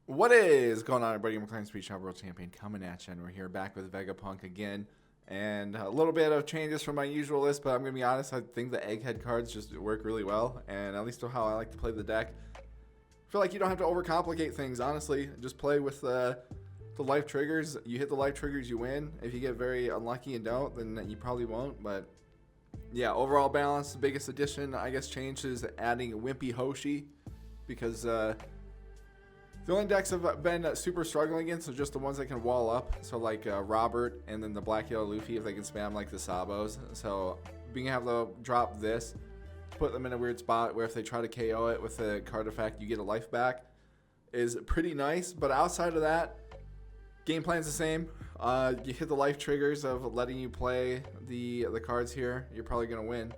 What is going on, everybody? I'm McLaren Speed Shop World Champion coming at you, and we're here back with Vegapunk again. And a little bit of changes from my usual list, but I'm going to be honest, I think the Egghead cards just work really well, and at least how I like to play the deck. I feel like you don't have to overcomplicate things, honestly. Just play with the life triggers. You hit the life triggers, you win. If you get very unlucky and don't, then you probably won't. But yeah, overall balance, the biggest addition, I guess, change is adding Wimpy Hoshi, because the only decks I've been super struggling against are just the ones that can wall up. So like Robert and then the Black Yellow Luffy if they can spam like the Sabos. So being able to drop this, put them in a weird spot where if they try to KO it with a card effect, you get a life back, is pretty nice. But outside of that, game plan's the same. You hit the life triggers of letting you play the cards here, you're probably gonna win.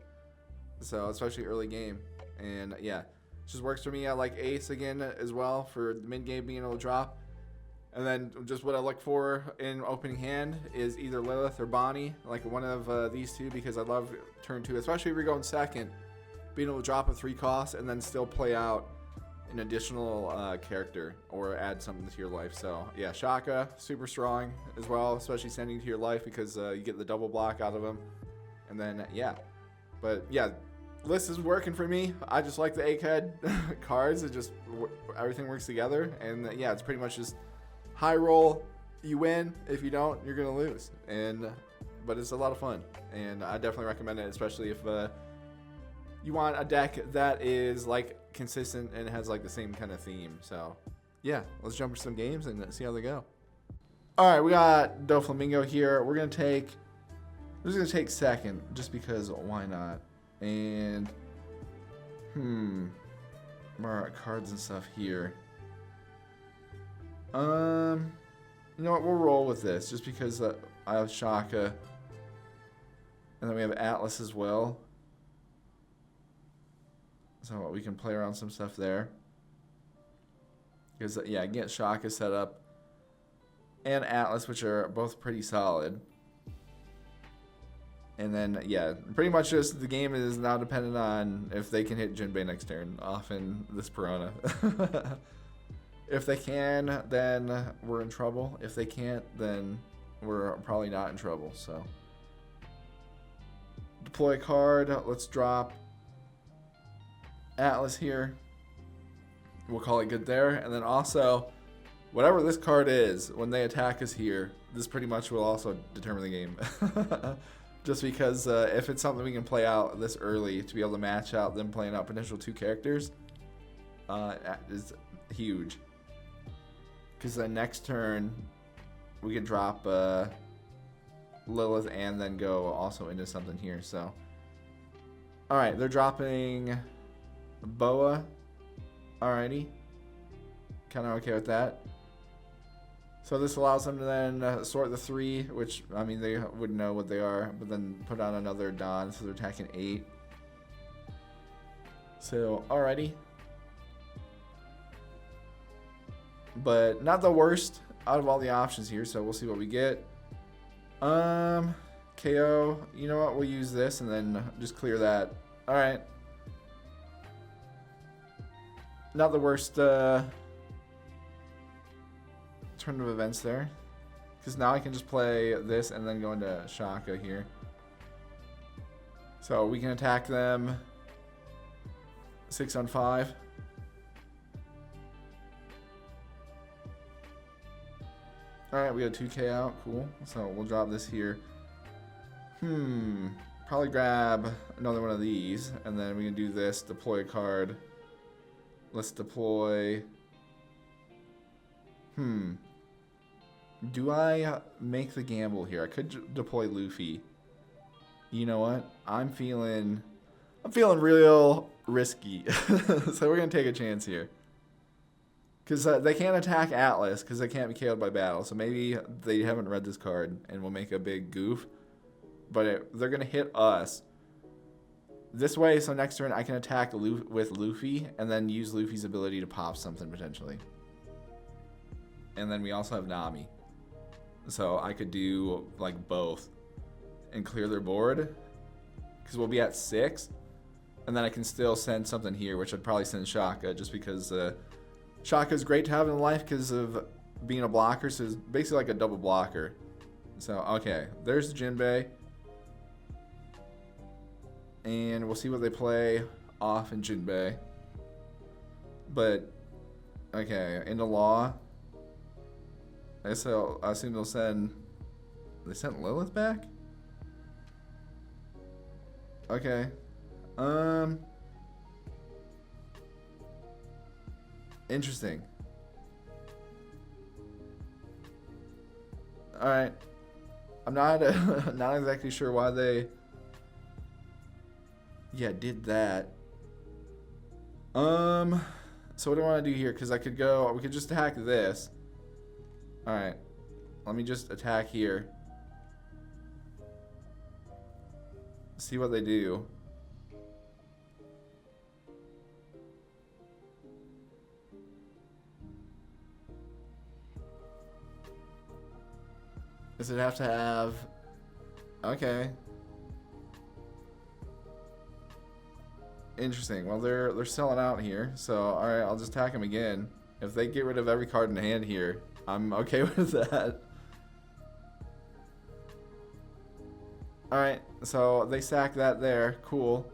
So especially early game, and yeah. Just works for me. I like Ace again as well for the mid game being able to drop. And then just what I look for in opening hand is either Lilith or Bonnie, like one of these two, because I love turn 2, especially if you're going second, being able to drop a 3 cost and then still play out an additional character or add something to your life. So yeah, Shaka, super strong as well, especially sending to your life because you get the double block out of them. And then yeah, but yeah. List is working for me. I just like the Egghead cards. It just everything works together, and yeah, it's pretty much just high roll. You win. If you don't, you're gonna lose. And but it's a lot of fun, and I definitely recommend it, especially if you want a deck that is like consistent and has like the same kind of theme. So yeah, let's jump into some games and see how they go. All right, we got Doflamingo here. We're just gonna take second, just because why not? And more cards and stuff here. You know what, we'll roll with this just because I have Shaka, and then we have Atlas as well, so we can play around some stuff there. Because yeah, get Shaka set up and Atlas, which are both pretty solid. And then, yeah, pretty much just the game is now dependent on if they can hit Jinbei next turn, often this Piranha. If they can, then we're in trouble. If they can't, then we're probably not in trouble. So, deploy a card. Let's drop Atlas here. We'll call it good there. And then also, whatever this card is, when they attack us here, this pretty much will also determine the game. Just because if it's something we can play out this early to be able to match out them playing out potential 2 characters is huge. Because the next turn we can drop Lilith and then go also into something here. So, all right, they're dropping Boa. Alrighty, kind of okay with that. So this allows them to then sort the 3, which, I mean, they wouldn't know what they are, but then put on another Don, so they're attacking 8. So, alrighty. But not the worst out of all the options here, so we'll see what we get. KO, you know what, we'll use this and then just clear that. Alright. Not the worst turn of events there, because now I can just play this and then go into Shaka here, so we can attack them 6 on 5. Alright, we got 2k out, cool. So we'll drop this here. Probably grab another one of these, and then we can do this, deploy a card. Let's deploy do I make the gamble here? I could deploy Luffy. You know what? I'm feeling real risky. So we're gonna take a chance here. Because they can't attack Atlas because they can't be KO'd by battle. So maybe they haven't read this card and will make a big goof. But they're gonna hit us this way. So next turn I can attack with Luffy and then use Luffy's ability to pop something potentially. And then we also have Nami. So I could do like both and clear their board, because we'll be at 6, and then I can still send something here, which I'd probably send Shaka just because Shaka's great to have in life because of being a blocker, so it's basically like a double blocker. So, okay, there's the Jinbei. And we'll see what they play off in Jinbei. But, okay, into Law. I assume they'll send... They sent Lilith back? Okay. Interesting. Alright. I'm not not exactly sure why they did that. So what do I want to do here? Because we could just attack this. Alright. Let me just attack here. See what they do. Does it have to have... Okay. Interesting. Well, they're selling out here. So, alright, I'll just attack them again. If they get rid of every card in hand here, I'm okay with that. Alright, so they sack that there. Cool.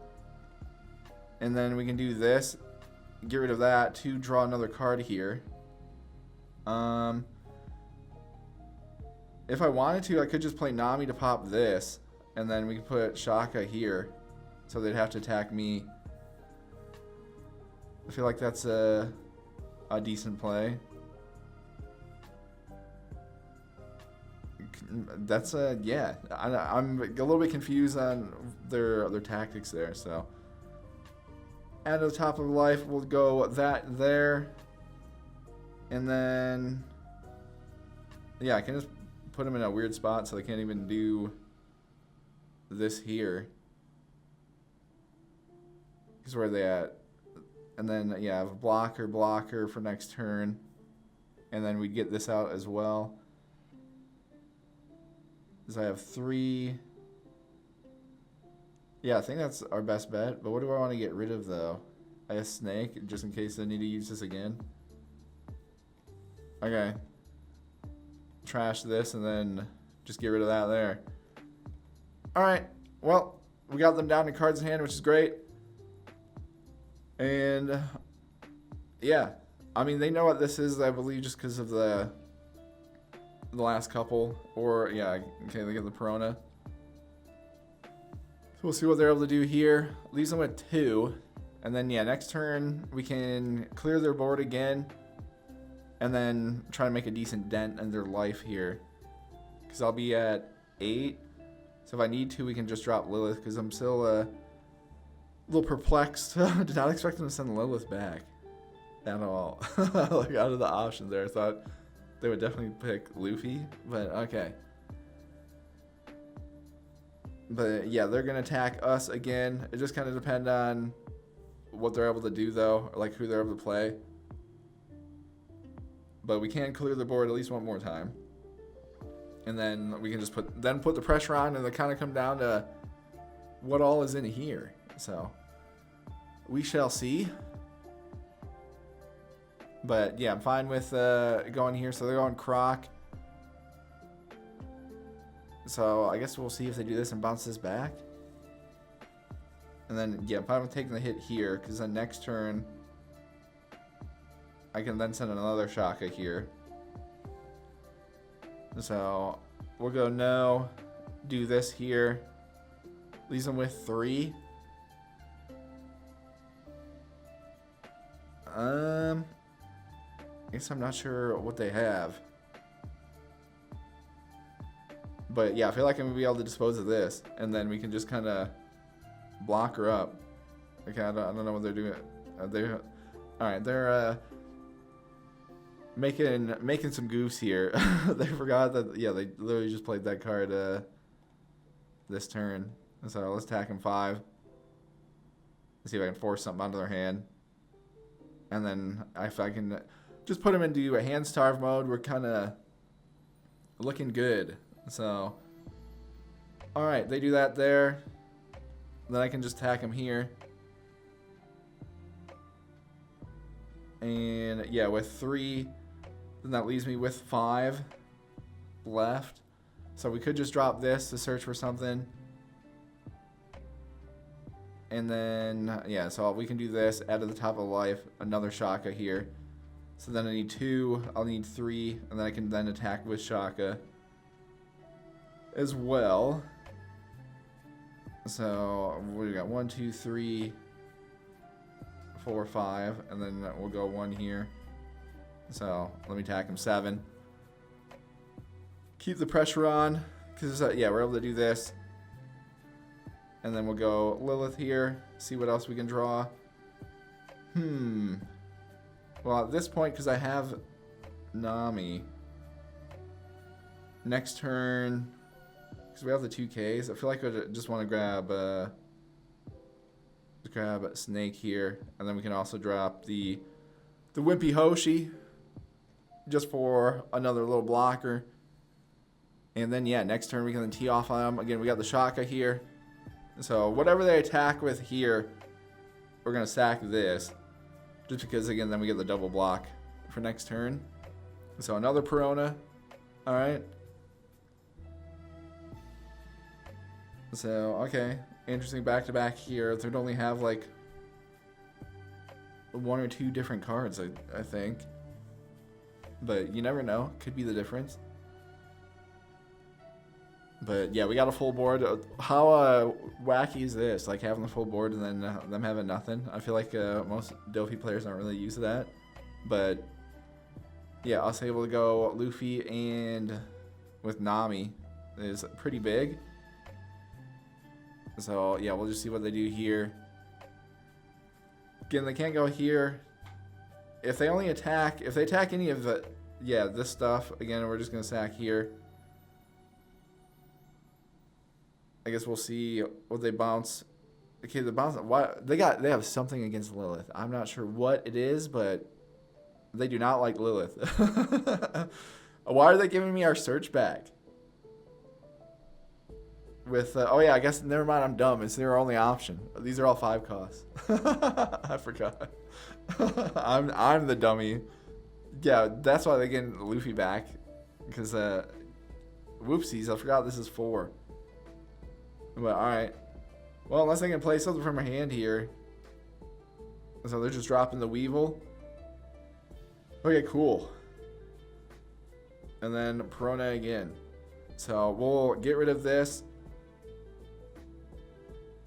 And then we can do this. Get rid of that to draw another card here. If I wanted to, I could just play Nami to pop this. And then we could put Shaka here. So they'd have to attack me. I feel like that's a decent play. That's yeah. I'm a little bit confused on their tactics there. So at the top of life, we'll go that there, and then yeah, I can just put them in a weird spot so they can't even do this here. Because where are they at? And then yeah, I have a blocker for next turn, and then we get this out as well. Because I have 3. Yeah, I think that's our best bet. But what do I want to get rid of though? I guess Snake, just in case I need to use this again. Okay. Trash this and then just get rid of that there. Alright, well, we got them down to cards in hand, which is great. And yeah, I mean, they know what this is, I believe, just because of the last couple. Or yeah, okay, they get the Perona. So we'll see what they're able to do here. Leaves them with 2. And then yeah, next turn we can clear their board again. And then try to make a decent dent in their life here. Because I'll be at 8. So if I need to, we can just drop Lilith. Because I'm still a little perplexed. Did not expect them to send Lilith back at all. Like out of the options there. I thought they would definitely pick Luffy. But okay. But yeah, they're going to attack us again. It just kind of depends on what they're able to do though. Or like who they're able to play. But we can clear the board at least one more time. And then we can just put the pressure on, and they kind of come down to what all is in here. So we shall see. But yeah, I'm fine with going here. So they're going Croc. So I guess we'll see if they do this and bounce this back. And then yeah, I'm fine with taking the hit here, because then next turn I can then send another Shaka here. So we'll go no, do this here. Leaves them with 3. I guess I'm not sure what they have. But yeah, I feel like I'm going to be able to dispose of this. And then we can just kind of block her up. Okay, I don't know what they're doing. Alright, they're making some goofs here. They forgot that, yeah, they literally just played that card this turn. So let's attack them 5. Let's see if I can force something onto their hand. And then if I can just put them into a hand starve mode, we're kind of looking good. So, alright, they do that there. Then I can just attack them here. And yeah, with 3, then that leaves me with 5 left. So we could just drop this to search for something. And then, yeah, so we can do this, add to the top of life, another Shaka here. So then I need 2, I'll need 3, and then I can then attack with Shaka as well. So we got 1, 2, 3, 4, 5, and then we'll go 1 here. So let me attack him 7. Keep the pressure on, because yeah, we're able to do this. And then we'll go Lilith here, see what else we can draw. Well, at this point, because I have Nami, next turn, because we have the 2Ks, I feel like I just want to grab Snake here, and then we can also drop the Wimpy Hoshi, just for another little blocker. And then, yeah, next turn we can then tee off on them. Again, we got the Shaka here. So whatever they attack with here, we're going to sack this. Just because, again, then we get the double block for next turn. So another Perona. Alright. So, okay. Interesting back-to-back here. They'd only have, like, 1 or 2 different cards, I think. But you never know. Could be the difference. But yeah, we got a full board. How wacky is this? Like having the full board and then them having nothing. I feel like most Dofi players aren't really used to that. But yeah, us able to go Luffy and with Nami is pretty big. So yeah, we'll just see what they do here. Again, they can't go here. If they only attack, if they attack any of the, yeah, this stuff, again, we're just going to sack here. I guess we'll see what they bounce. Okay, the bounce. Why they have something against Lilith. I'm not sure what it is, but they do not like Lilith. Why are they giving me our search back? With oh yeah, I guess never mind. I'm dumb. It's their only option. These are all 5 costs. I forgot. I'm the dummy. Yeah, that's why they get Luffy back. Because whoopsies, I forgot this is 4. But alright. Well, unless I can play something from my hand here. So they're just dropping the Weevil. Okay, cool. And then Perona again. So we'll get rid of this.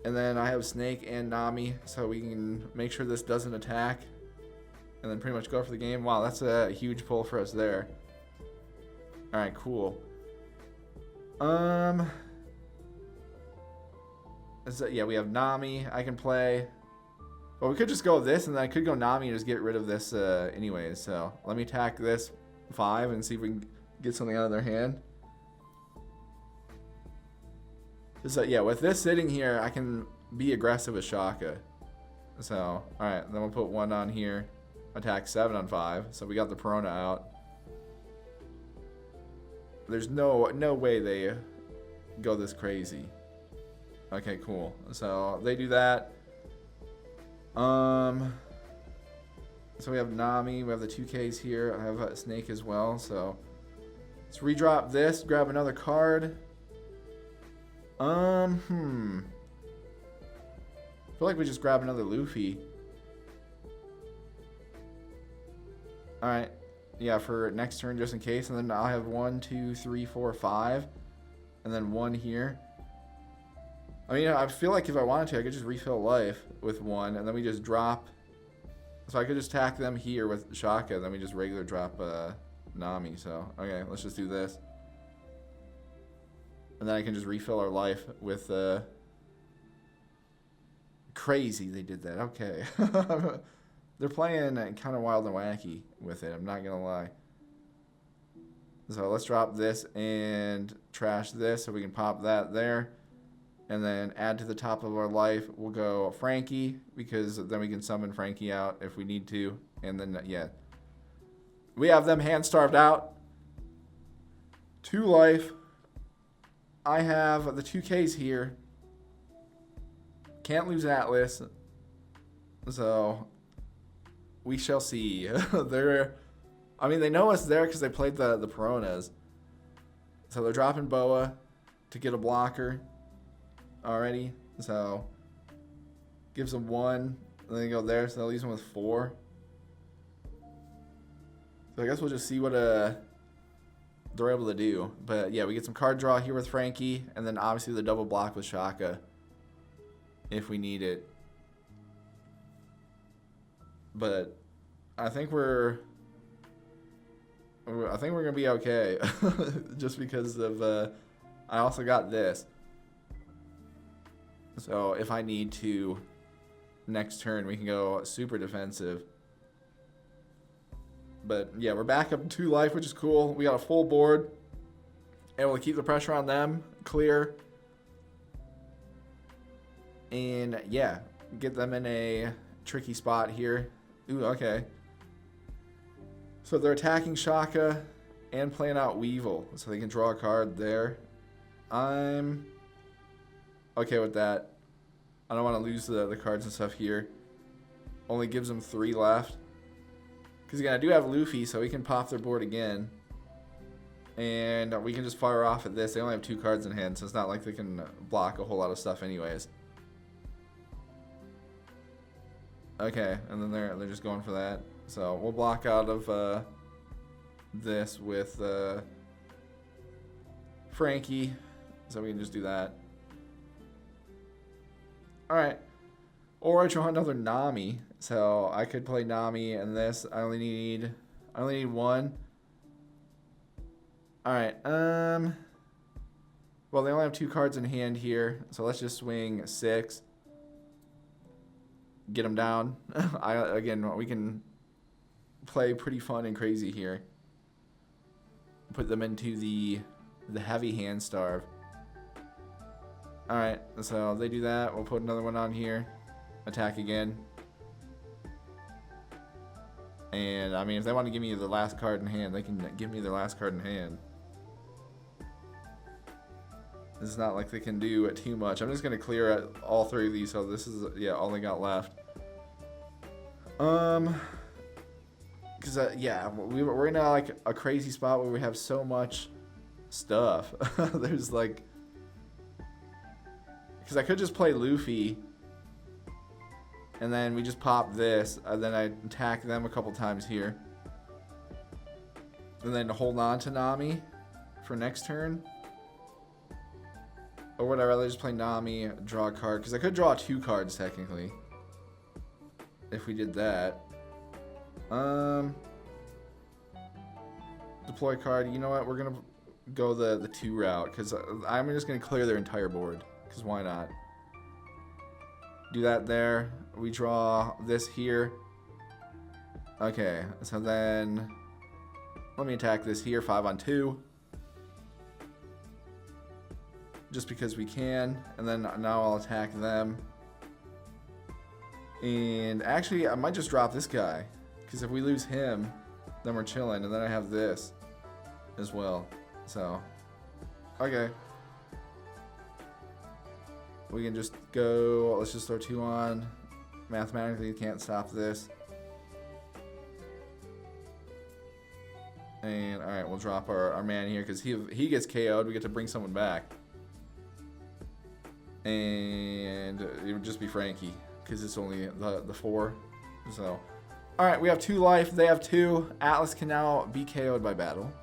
And then I have Snake and Nami. So we can make sure this doesn't attack. And then pretty much go for the game. Wow, that's a huge pull for us there. Alright, cool. So, yeah, we have Nami I can play. But we could just go with this, and then I could go Nami and just get rid of this anyways. So let me attack this 5 and see if we can get something out of their hand. So yeah, with this sitting here, I can be aggressive with Shaka. So, alright, then we'll put 1 on here. Attack 7 on 5. So we got the Perona out. There's no way they go this crazy. Okay, cool. So they do that. So we have Nami. We have the 2Ks here. I have Snake as well. So let's redrop this. Grab another card. I feel like we just grab another Luffy. Alright. Yeah, for next turn just in case. And then I'll have 1, 2, 3, 4, 5. And then 1 here. I mean, I feel like if I wanted to, I could just refill life with 1, and then we just drop. So I could just attack them here with Shaka, and then we just regular drop Nami. So, okay, let's just do this. And then I can just refill our life with... Crazy they did that. Okay. They're playing kind of wild and wacky with it, I'm not going to lie. So let's drop this and trash this so we can pop that there. And then add to the top of our life, we'll go Frankie, because then we can summon Frankie out if we need to. And then, yeah. We have them hand-starved out. 2 life. I have the 2Ks here. Can't lose Atlas. So, We shall see. I mean, they know it's there because they played the Peronas. So they're dropping Boa to get a blocker already. So gives them 1. And then they go there, so that leaves them with 4. So I guess we'll just see what they're able to do. But yeah, we get some card draw here with Frankie, and then obviously the double block with Shaka if we need it. But I think we're gonna be okay, just because of I also got this. So if I need to, next turn we can go super defensive. But yeah, we're back up to 2 life, which is cool. We got a full board, able to keep the pressure on them clear, and yeah, get them in a tricky spot here. Ooh, okay. So they're attacking Shaka and playing out Weevil, so they can draw a card there. I'm okay with that. I don't want to lose the cards and stuff here. Only gives them 3 left. Because again, I do have Luffy, so we can pop their board again. And we can just fire off at this. They only have 2 cards in hand, so it's not like they can block a whole lot of stuff anyways. Okay, and then they're just going for that. So we'll block out of this with Frankie, so we can just do that. Alright. Or I draw another Nami. So I could play Nami and this. I only need 1. Alright, well they only have 2 cards in hand here, so let's just swing 6. Get them down. Again, we can play pretty fun and crazy here. Put them into the heavy hand starve. Alright, so they do that. We'll put another one on here. Attack again. And I mean, if they want to give me the last card in hand, they can give me their last card in hand. It's not like they can do it too much. I'm just going to clear all 3 of these, so this is, yeah, all they got left. Because, yeah, we're in a crazy spot where we have so much stuff. There's like... Because I could just play Luffy, and then we just pop this, and then I attack them a couple times here. And then hold on to Nami for next turn. Or would I rather just play Nami, draw a card? Because I could draw 2 cards, technically. If we did that. Deploy card. You know what? We're going to go the 2 route. Because I'm just going to clear their entire board. Because why not? Do that there. We draw this here. Okay. So then... Let me attack this here. 5 on 2. Just because we can, and then now I'll attack them. And actually, I might just drop this guy, because if we lose him, then we're chilling, and then I have this as well. So, okay. We can just go, let's just throw 2 on. Mathematically, you can't stop this. And, alright, we'll drop our man here, because he gets KO'd, we get to bring someone back. And it would just be Frankie, because it's only the 4. So, alright, we have 2 life, they have 2. Atlas can now be KO'd by battle.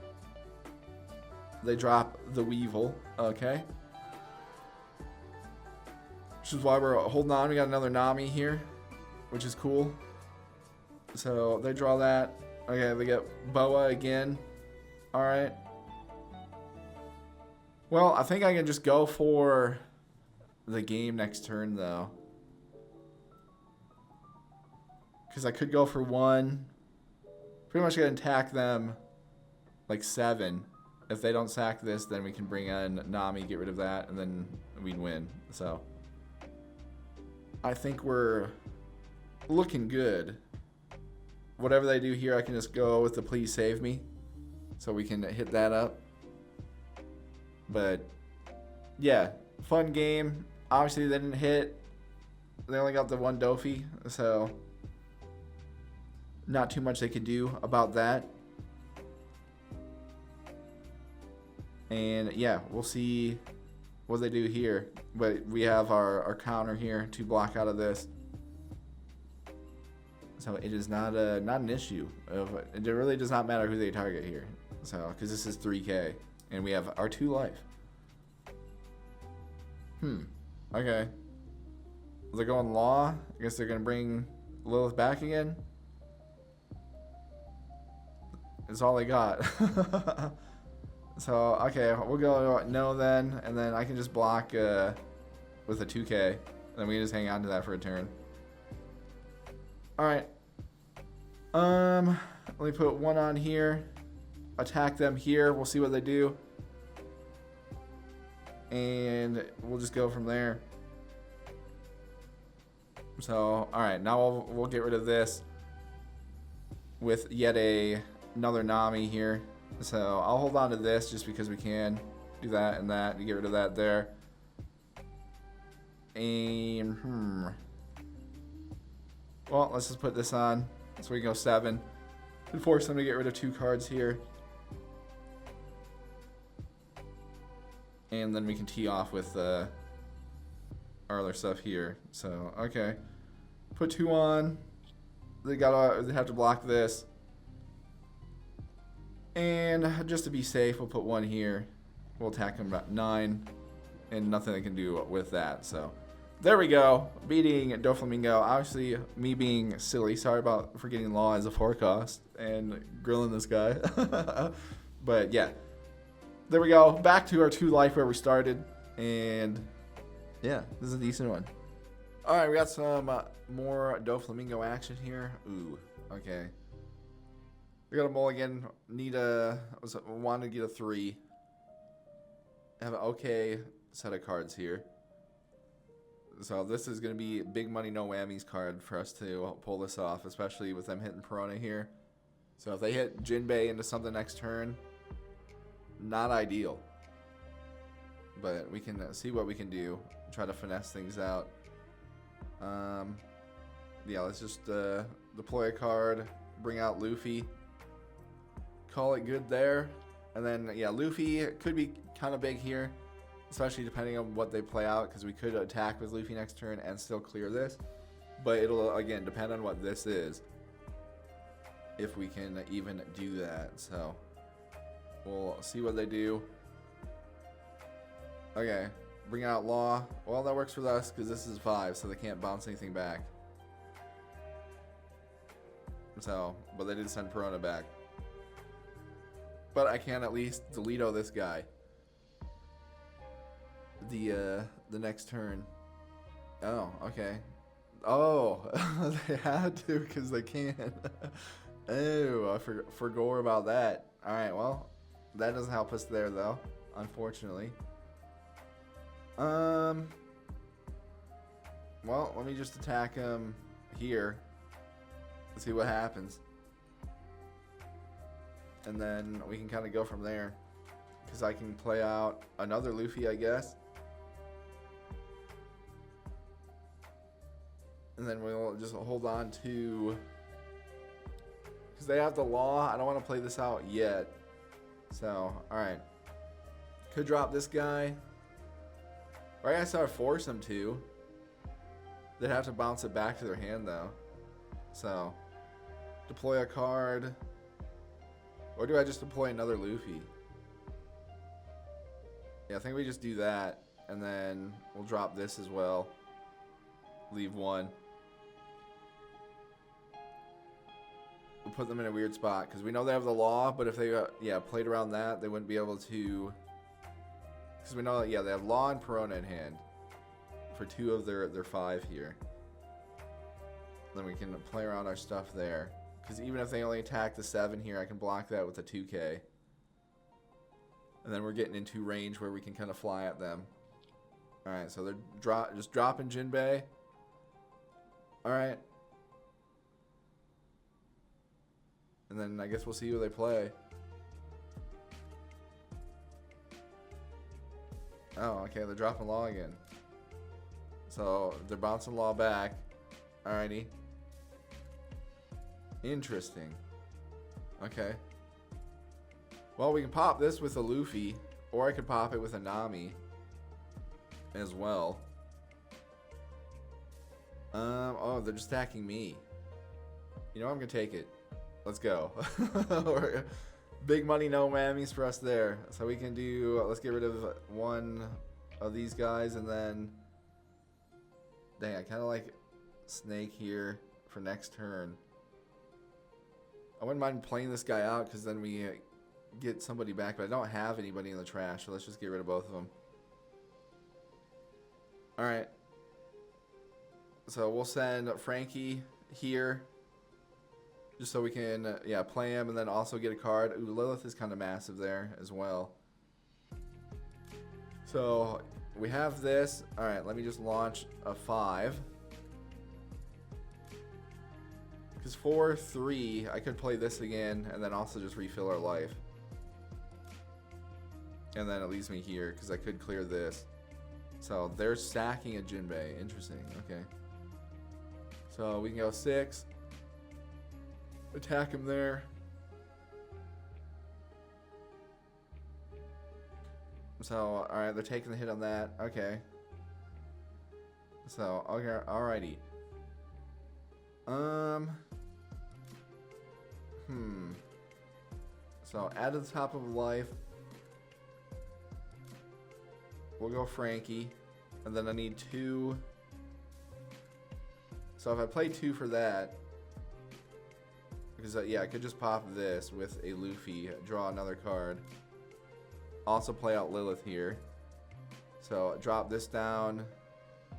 They drop the Weevil, okay. Which is why we're holding on. We got another Nami here, which is cool. So, they draw that. Okay, they get Boa again. Alright. Well, I think I can just go for... the game next turn though, because I could go for 1. Pretty much gonna attack them like 7. If they don't sack this, then we can bring in Nami, get rid of that, and then we'd win. So I think we're looking good. Whatever they do here, I can just go with the please save me, so we can hit that up. But yeah, fun game. Obviously, they didn't hit. They only got the 1 Dofi, so not too much they can do about that. And yeah, we'll see what they do here. But we have our counter here to block out of this. So it is not an issue. It really does not matter who they target here. So, because this is 3K. And we have our 2 life. Okay. They're going Law. I guess they're going to bring Lilith back again. That's all they got. So, okay, we'll go no then. And then I can just block with a 2K. And then we can just hang on to that for a turn. Alright. Let me put 1 on here. Attack them here. We'll see what they do. And we'll just go from there. So, alright, now we'll get rid of this with yet another Nami here. So, I'll hold on to this just because we can do that and that to get rid of that there. And, well, let's just put this on so we can go 7. And force them to get rid of 2 cards here. And then we can tee off with our other stuff here. So, okay. Put 2 on. They have to block this. And just to be safe, we'll put 1 here. We'll attack them about 9. And nothing they can do with that. So, there we go. Beating Doflamingo. Obviously, me being silly. Sorry about forgetting Law as a forecast. And grilling this guy. But, yeah. There we go. Back to our 2 life where we started. And, yeah, this is a decent one. Alright, we got some more Doflamingo action here. Ooh, okay. We got a mulligan. Want to get a 3. Have an okay set of cards here. So this is going to be big money, no whammies card for us to pull this off, especially with them hitting Perona here. So if they hit Jinbei into something next turn, not ideal. But we can see what we can do. Try to finesse things out. Yeah, let's just deploy a card, bring out Luffy, call it good there. And then, yeah, Luffy could be kind of big here, especially depending on what they play out, because we could attack with Luffy next turn and still clear this. But it'll, again, depend on what this is, if we can even do that. So, we'll see what they do. Okay, bring out Law. Well, that works for us, because this is 5, so they can't bounce anything back. So, but they did send Perona back. But I can at least Delito this guy. The next turn. Oh, okay. Oh, they had to because they can. Oh, I forgot about that. All right, well, that doesn't help us there though, unfortunately. Well, let me just attack him here. Let's see what happens. And then we can kind of go from there. Because I can play out another Luffy, I guess. And then we'll just hold on to... Because they have the Law. I don't want to play this out yet. So, alright. Could drop this guy. Or I guess I would force them to. They'd have to bounce it back to their hand, though. So, deploy a card. Or do I just deploy another Luffy? Yeah, I think we just do that. And then we'll drop this as well. Leave 1. We'll put them in a weird spot. Because we know they have the Law. But if they played around that, they wouldn't be able to... Because we know that, they have Law and Perona in hand. For 2 of their 5 here. Then we can play around our stuff there. Because even if they only attack the 7 here, I can block that with a 2K. And then we're getting into range where we can kind of fly at them. Alright, so they're just dropping Jinbei. Alright. And then I guess we'll see who they play. Oh, okay, they're dropping Law again. So they're bouncing Law back. Alrighty. Interesting. Okay. Well, we can pop this with a Luffy, or I could pop it with a Nami as well. Oh, they're just stacking me. You know, I'm gonna take it. Let's go. Big money, no whammies for us there. So we can do, let's get rid of one of these guys, and then, dang, I kind of like Snake here for next turn. I wouldn't mind playing this guy out, because then we get somebody back, but I don't have anybody in the trash, so let's just get rid of both of them. Alright. So we'll send Frankie here, just so we can, yeah, play him, and then also get a card. Ooh, Lilith is kind of massive there as well. So we have this. Alright, let me just launch a 5. Because 4, 3, I could play this again, and then also just refill our life. And then it leaves me here, because I could clear this. So they're stacking a Jinbei. Interesting. Okay. So we can go 6. Attack him there. So, alright, they're taking the hit on that. Okay. So, okay, alrighty. So, add to the top of life. We'll go Frankie. And then I need 2. So if I play 2 for that, because yeah, I could just pop this with a Luffy, draw another card. Also play out Lilith here. So drop this down.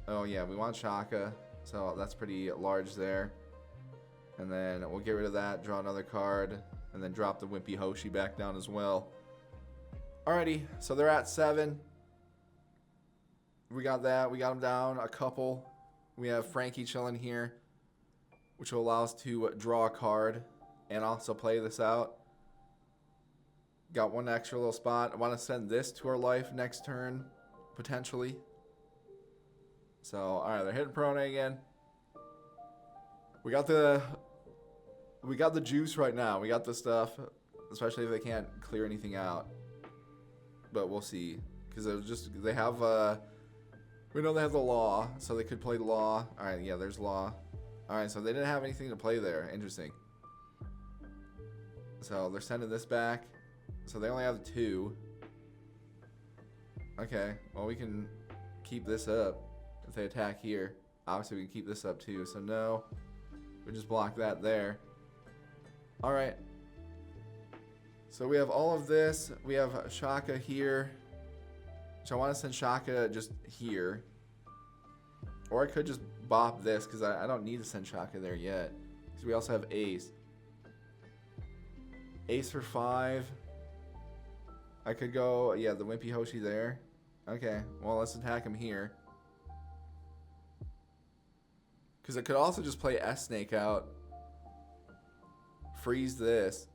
Oh yeah, we want Shaka, so that's pretty large there. And then we'll get rid of that, draw another card, and then drop the Wimpy Hoshi back down as well. Alrighty, so they're at 7. We got that. We got them down a couple. We have Frankie chilling here, which will allow us to draw a card and also play this out. Got one extra little spot. I want to send this to our life next turn, potentially. So, alright, they're hitting Perone again. We got the juice right now. We got the stuff, especially if they can't clear anything out. But we'll see, because they have we know they have the law, so they could play the law. Alright, yeah, there's law. Alright, so they didn't have anything to play there. Interesting. So they're sending this back. So they only have 2. Okay, well, we can keep this up if they attack here. Obviously, we can keep this up too, so no. We just block that there. Alright. So we have all of this. We have Shaka here. So I want to send Shaka just here. Or I could just bop this, because I don't need to send Shaka there yet. Because we also have Ace. Ace for 5. I could go, yeah, the Wimpy Hoshi there. Okay, well, let's attack him here. Because I could also just play S-Snake out. Freeze this.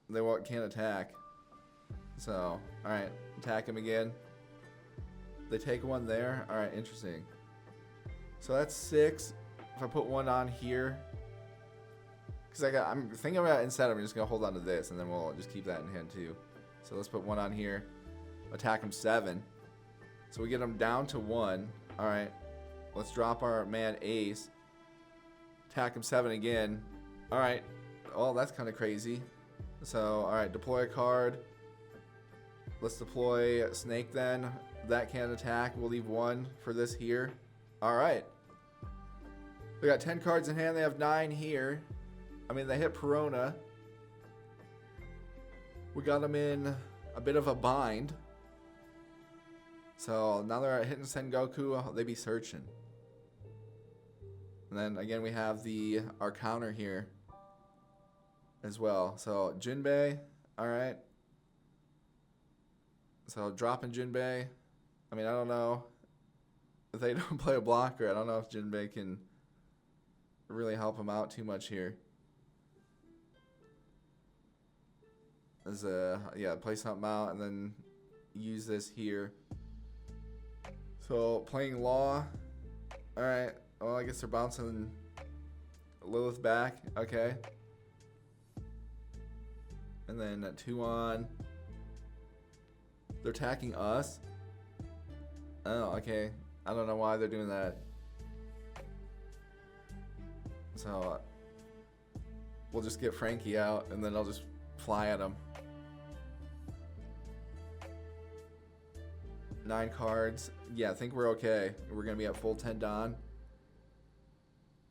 They can't attack. So, alright, attack him again. They take one there. Alright, interesting. So that's 6. If I put one on here, because I'm thinking about it, instead I'm just going to hold on to this, and then we'll just keep that in hand too. So let's put one on here. Attack him 7. So we get him down to 1. Alright, let's drop our man Ace. Attack him 7 again. Alright, well, that's kind of crazy. So, alright, deploy a card. Let's deploy Snake then. That can't attack. We'll leave 1 for this here. Alright. We got 10 cards in hand. They have 9 here. I mean, they hit Perona. We got them in a bit of a bind. So now they're hitting Sengoku. They be searching. And then again, we have our counter here as well. So Jinbei. Alright. So dropping Jinbei. I mean, I don't know. If they don't play a blocker, I don't know if Jinbei can really help him out too much here. As yeah, play something out and then use this here. So playing Law. Alright. Well, I guess they're bouncing Lilith back. Okay. And then 2 on. They're attacking us. Oh, okay. I don't know why they're doing that. So we'll just get Frankie out, and then I'll just fly at him. 9 cards. Yeah, I think we're okay. We're gonna be at full 10 Don.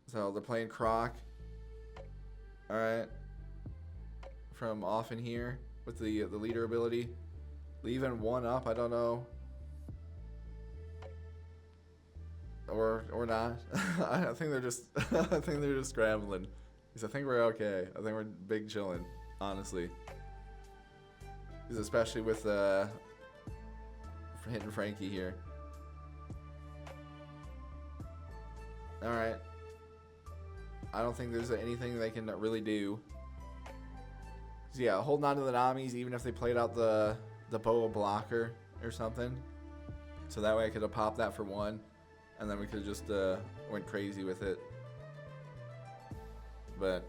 So they're playing Croc. All right. From off in here with the leader ability, leaving 1 up. I don't know. Or not. I think they're just I think they're just scrambling. Because I think we're okay. I think we're big chilling, honestly. Because especially with hitting Frankie here. All right. I don't think there's anything they can really do. So yeah, holding on to the Namis, even if they played out the Boa blocker or something. So that way I could have popped that for 1. And then we could just went crazy with it. But,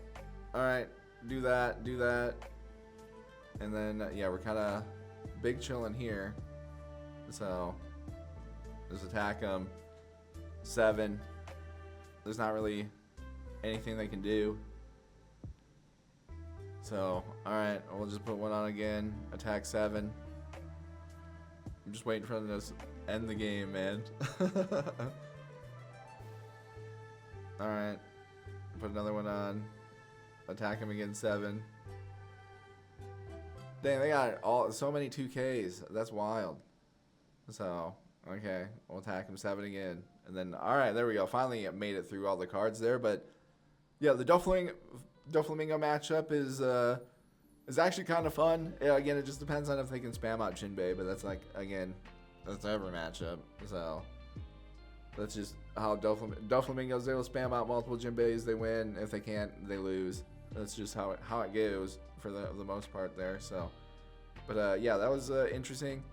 alright, do that. And then, yeah, we're kind of big chilling here. So, just attack them. 7. There's not really anything they can do. So, alright, we'll just put 1 on again. Attack 7. I'm just waiting for them to end the game, man. Alright. Put another 1 on. Attack him again, 7. Dang, they got so many 2Ks. That's wild. So, okay. We'll attack him 7 again. And then, alright, there we go. Finally made it through all the cards there. But, yeah, the Doflamingo matchup is actually kind of fun. Yeah, again, it just depends on if they can spam out Jinbei. But that's like, again, that's every matchup. So, that's just how Doflamingo's able to spam out multiple Jinbeis. They win. If they can't, they lose. That's just how it goes for the most part there. So, but yeah, that was interesting.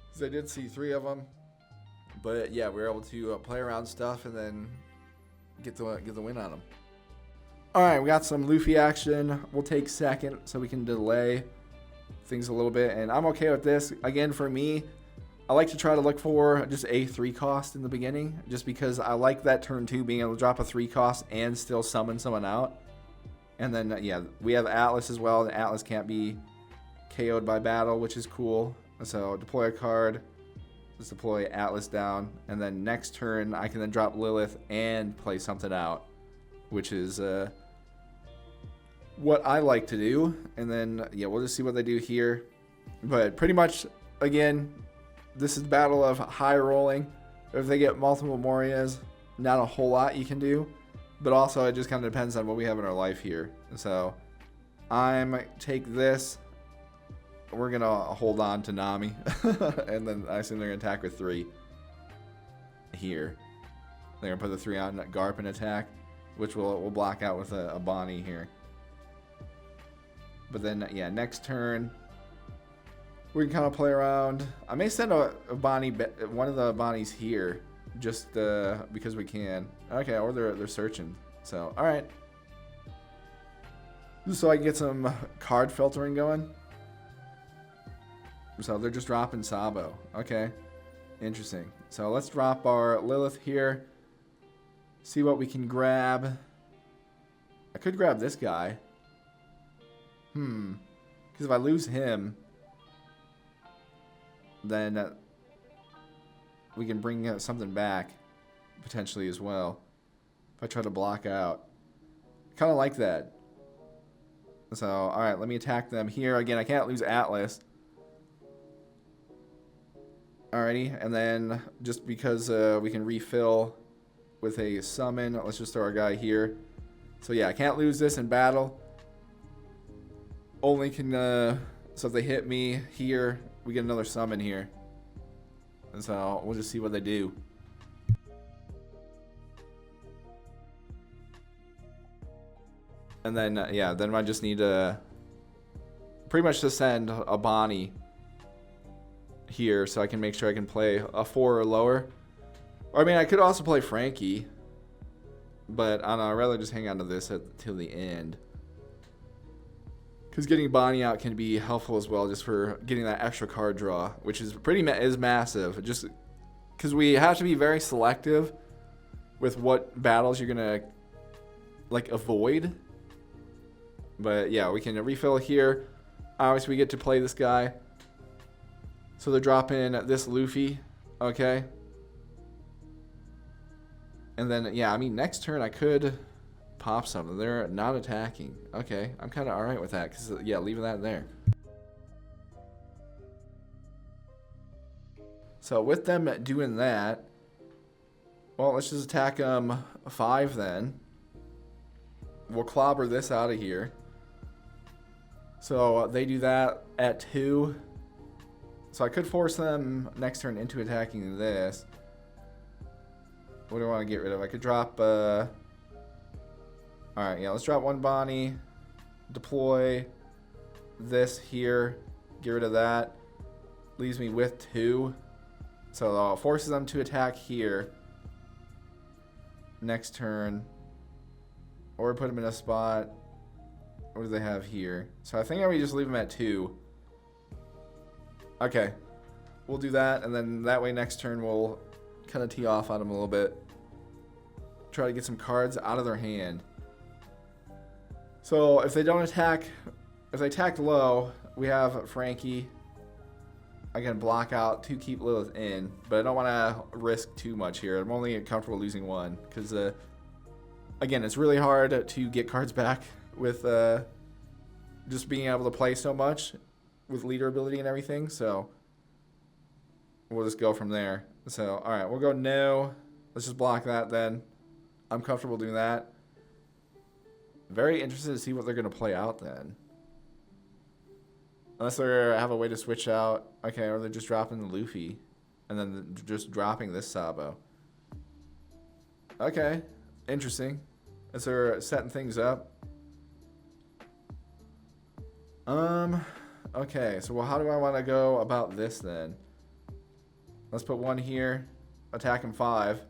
Because I did see 3 of them. But yeah, we were able to play around stuff and then get the win on them. All right, we got some Luffy action. We'll take second so we can delay things a little bit, and I'm okay with this. Again, for me, I like to try to look for just a 3 cost in the beginning, just because I like that turn 2 being able to drop a 3 cost and still summon someone out. And then yeah, we have Atlas as well. And Atlas can't be KO'd by battle, which is cool. So deploy a card. Let's deploy Atlas down, and then next turn I can then drop Lilith and play something out, which is what I like to do. And then yeah, we'll just see what they do here. But pretty much, again, this is battle of high rolling. If they get multiple Morias, not a whole lot you can do, but also it just kind of depends on what we have in our life here. So I'm take this. We're gonna hold on to Nami, and then I assume they're gonna attack with 3 here. They're gonna put the 3 on Garp and attack, which we'll block out with a Bonnie here. But then yeah, next turn we can kind of play around. I may send a Bonnie, one of the Bonnies here, just because we can. Okay, or they're searching. So all right, so I can get some card filtering going. So they're just dropping Sabo. Okay, interesting. So let's drop our Lilith here. See what we can grab. I could grab this guy. Because if I lose him, then we can bring something back potentially as well. If I try to block out. Kind of like that. So, alright, let me attack them here. Again, I can't lose Atlas. Alrighty, and then just because we can refill with a summon, let's just throw our guy here. So yeah, I can't lose this in battle. Only can, so if they hit me here, we get another summon here. And so we'll just see what they do. And then, yeah, then I just need to pretty much just send a Bonnie here so I can make sure I can play a 4 or lower. Or I mean, I could also play Frankie, But I'd rather just hang on to this till the end. Because getting Bonnie out can be helpful as well, just for getting that extra card draw, which is is massive. Just because we have to be very selective with what battles you're gonna like avoid. But yeah, we can refill here. Obviously, we get to play this guy. So they're dropping this Luffy, okay. And then yeah, I mean next turn I could pop something. They're not attacking. Okay, I'm kind of all right with that because yeah, leaving that there. So with them doing that, well, let's just attack them 5 then. We'll clobber this out of here. So they do that at 2. So I could force them next turn into attacking this. What do I want to get rid of? I could drop alright, yeah, let's drop 1 Bonnie. Deploy this here. Get rid of that. Leaves me with 2. So forces them to attack here next turn. Or put them in a spot. What do they have here? So I think I would just leave them at 2. Okay. We'll do that, and then that way next turn we'll kind of tee off on them a little bit. Try to get some cards out of their hand. So if they don't attack, if they attack low, we have Frankie. I can block out to keep Lilith in, but I don't want to risk too much here. I'm only comfortable losing 1 because, again, it's really hard to get cards back with just being able to play so much with leader ability and everything. So we'll just go from there. So all right, we'll go no. Let's just block that then. I'm comfortable doing that. Very interested to see what they're going to play out then. Unless they have a way to switch out. Okay, or they're just dropping the Luffy. And then just dropping this Sabo. Okay, interesting. As they're setting things up. Okay, so well, how do I want to go about this then? Let's put 1 here. Attack him 5.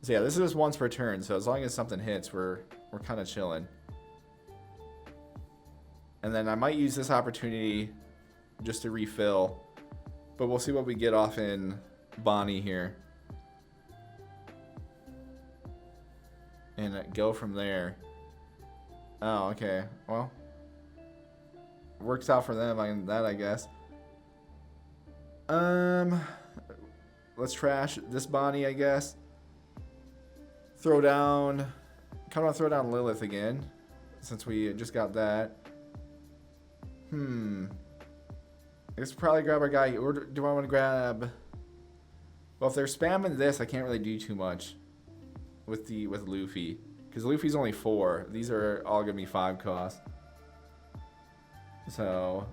So yeah, this is just once per turn, so as long as something hits, we're kind of chilling. And then I might use this opportunity just to refill, but we'll see what we get off in Bonnie here. And go from there. Oh, okay. Well, works out for them on that, I guess. Let's trash this Bonnie, I guess. Throw down... Kind of throw down Lilith again, since we just got that. I guess probably grab our guy. Or do I want to grab... Well, if they're spamming this, I can't really do too much with Luffy. Because Luffy's only 4. These are all going to be 5 cost. So,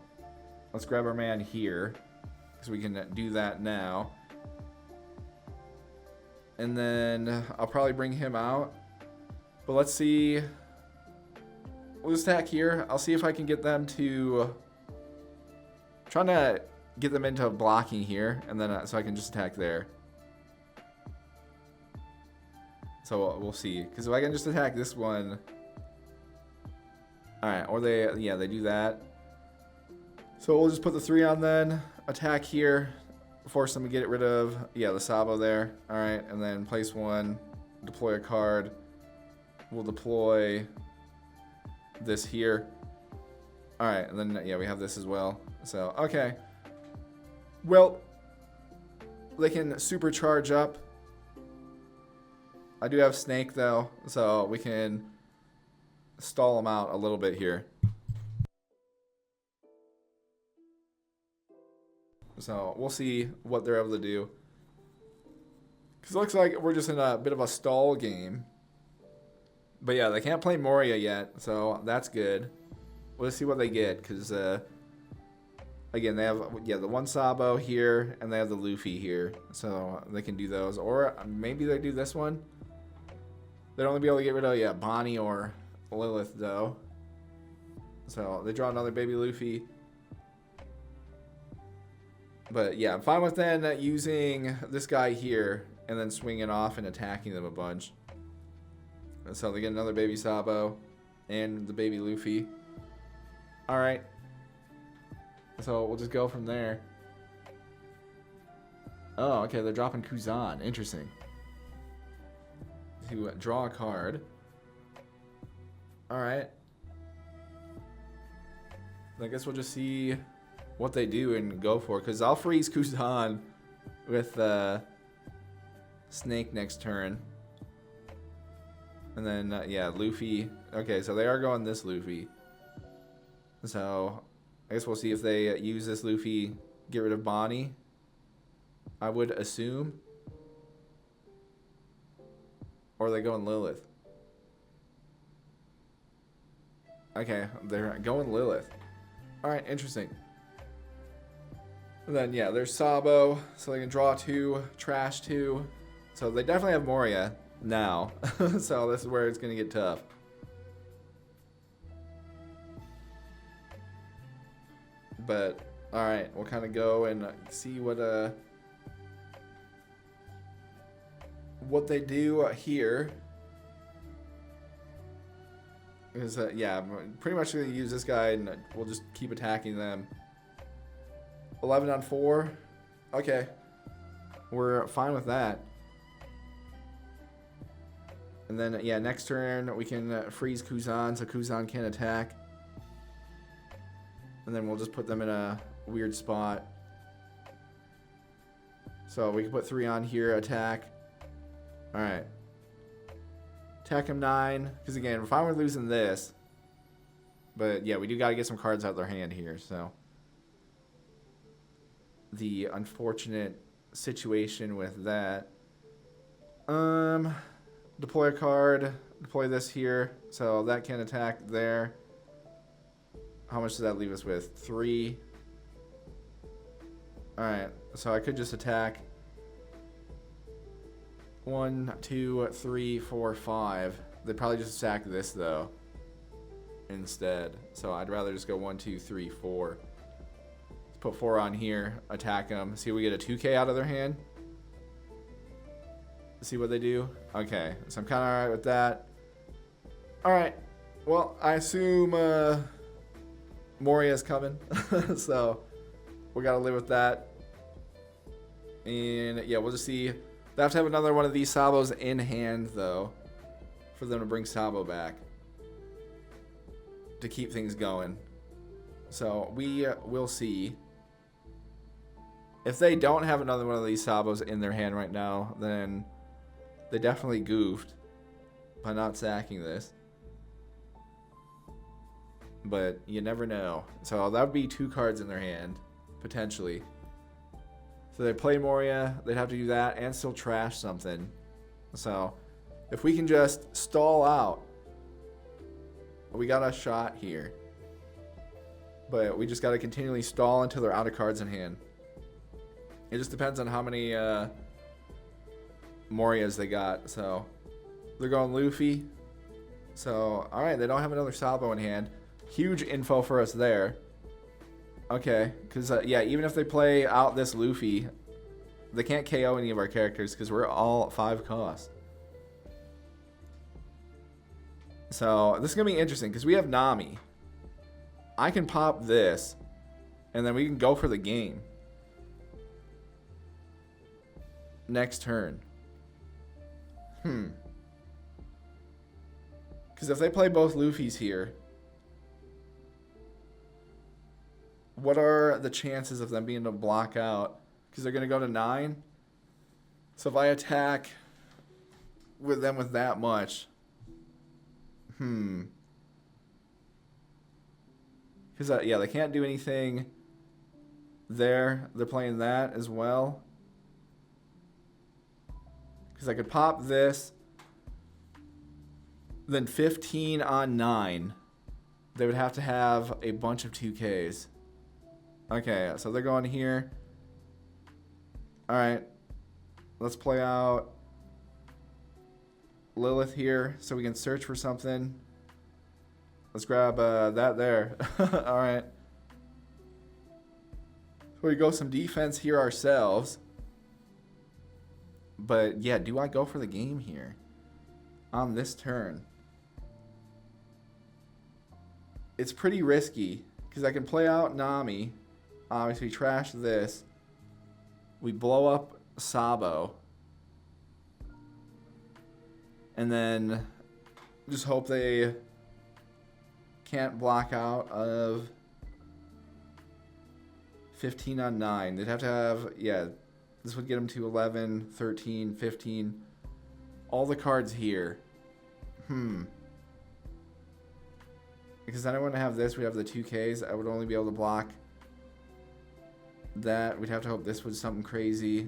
let's grab our man here. Because we can do that now. And then I'll probably bring him out. But let's see. We'll just attack here. I'll see if I can get them to... Trying to get them into blocking here. And then so I can just attack there. So we'll see. Because if I can just attack this one... Alright, or they do that. So we'll just put the 3 on then. Attack here. Force them to get rid of, the Sabo there. Alright, and then place 1. Deploy a card. We'll deploy this here. Alright, and then, we have this as well. So, okay. Well, they can supercharge up. I do have Snake, though, so we can stall them out a little bit here. So we'll see what they're able to do. Because it looks like we're just in a bit of a stall game. But yeah, they can't play Moria yet, so that's good. We'll see what they get. Because, again, they have the 1 Sabo here, and they have the Luffy here. So they can do those. Or maybe they do this one. They'd only be able to get rid of, Bonnie or Lilith, though. So they draw another baby Luffy. But yeah, I'm fine with then using this guy here and then swinging off and attacking them a bunch. And so they get another baby Sabo and the baby Luffy. Alright. So we'll just go from there. Oh, okay, they're dropping Kuzan. Interesting. To draw a card. Alright. I guess we'll just see what they do and go for it. Because I'll freeze Kuzan with Snake next turn. And then, yeah, Luffy. Okay, so they are going this Luffy. So, I guess we'll see if they use this Luffy, get rid of Bonnie. I would assume. Or they go in Lilith. Okay, they're going Lilith. Alright, interesting. And then, yeah, there's Sabo, so they can draw 2, trash 2. So they definitely have Moria now. So this is where it's going to get tough. But, alright, we'll kind of go and see what they do here. Is yeah, pretty much going to use this guy and we'll just keep attacking them. 11 on 4. Okay. We're fine with that. And then, yeah, next turn we can freeze Kuzan so Kuzan can't attack. And then we'll just put them in a weird spot. So we can put 3 on here, attack. Alright. Attack him 9. Because again, we're fine with losing this. But yeah, we do got to get some cards out of their hand here. So the unfortunate situation with that. Deploy a card. Deploy this here. So that can attack there. How much does that leave us with? 3. Alright, so I could just attack 1, 2, 3, 4, 5. They'd probably just attack this though instead. So I'd rather just go 1, 2, 3, 4. Let's put 4 on here, attack them. See if we get a 2K out of their hand. See what they do. Okay, so I'm kind of alright with that. Alright, well, I assume Moria's coming. So we gotta live with that. And yeah, we'll just see. They have to have another one of these Sabos in hand though for them to bring Sabo back to keep things going. So we will see. If they don't have another one of these Sabos in their hand right now, then they definitely goofed by not sacking this. But you never know. So that would be 2 cards in their hand, potentially. So they play Moria, they'd have to do that and still trash something. So if we can just stall out, we got a shot here. But we just got to continually stall until they're out of cards in hand. It just depends on how many Morias they got. So they're going Luffy. So, alright, they don't have another Sabo in hand. Huge info for us there. Okay, because, yeah, even if they play out this Luffy, they can't KO any of our characters because we're all 5 cost. So, this is going to be interesting because we have Nami. I can pop this, and then we can go for the game. Next turn. Because if they play both Luffys here, what are the chances of them being able to block out? Because they're going to go to 9. So if I attack with them with that much. Because, yeah, they can't do anything there. They're playing that as well. Because I could pop this. Then 15 on 9. They would have to have a bunch of 2Ks. Okay, so they're going here. Alright. Let's play out Lilith here so we can search for something. Let's grab that there. Alright. So we go some defense here ourselves. But yeah, do I go for the game here on this turn? It's pretty risky because I can play out Nami. Obviously, trash this. We blow up Sabo. And then just hope they can't block out of 15 on 9. They'd have to have, yeah, this would get them to 11, 13, 15. All the cards here. Because then I wouldn't have this. We have the 2Ks. I would only be able to block that. We'd have to hope this was something crazy.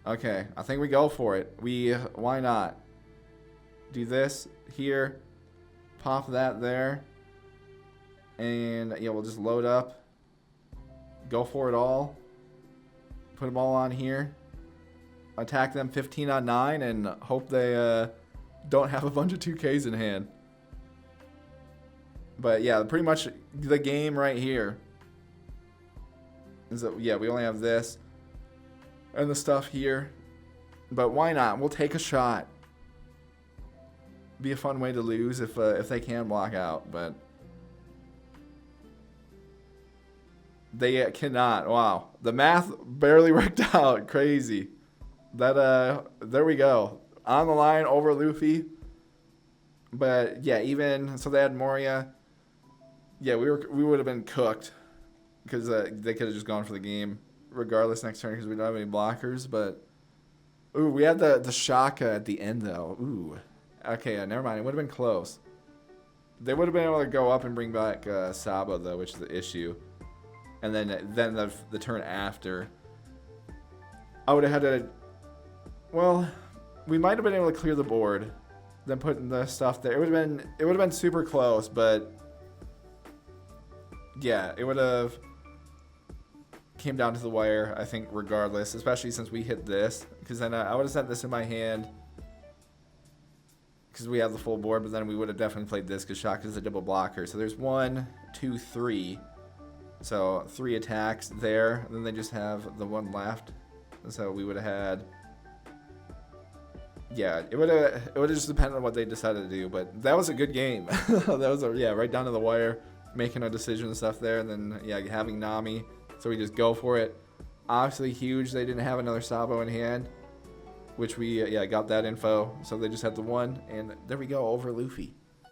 Okay, I think we go for it. Why not? Do this here. Pop that there. And yeah, we'll just load up. Go for it all. Put them all on here. Attack them 15 on 9 and hope they don't have a bunch of 2Ks in hand. But yeah, pretty much the game right here is that, yeah, we only have this and the stuff here. But why not? We'll take a shot. Be a fun way to lose if they can block out, but they cannot. Wow, the math barely worked out. Crazy. That there we go. On the line over Luffy. But yeah, even so, they had Moria. Yeah, we would have been cooked because they could have just gone for the game regardless next turn because we don't have any blockers. But ooh, we had the Shaka at the end though. Ooh, okay, never mind. It would have been close. They would have been able to go up and bring back Sabo though, which is the issue. And then the turn after, I would have had to. Well, we might have been able to clear the board, then putting the stuff there. It would have been super close, but. Yeah, it would have came down to the wire, I think, regardless, especially since we hit this. Because then I would have sent this in my hand because we have the full board, but then we would have definitely played this because Shock is a double blocker. So there's 1, 2, 3. So 3 attacks there. And then they just have the 1 left. So we would have had... Yeah, it would have just depended on what they decided to do. But that was a good game. That was, right down to the wire. Making a decision and stuff there, and then yeah, having Nami, so we just go for it. Obviously huge they didn't have another Sabo in hand, which we got that info, so they just had the 1, and there we go, over Luffy.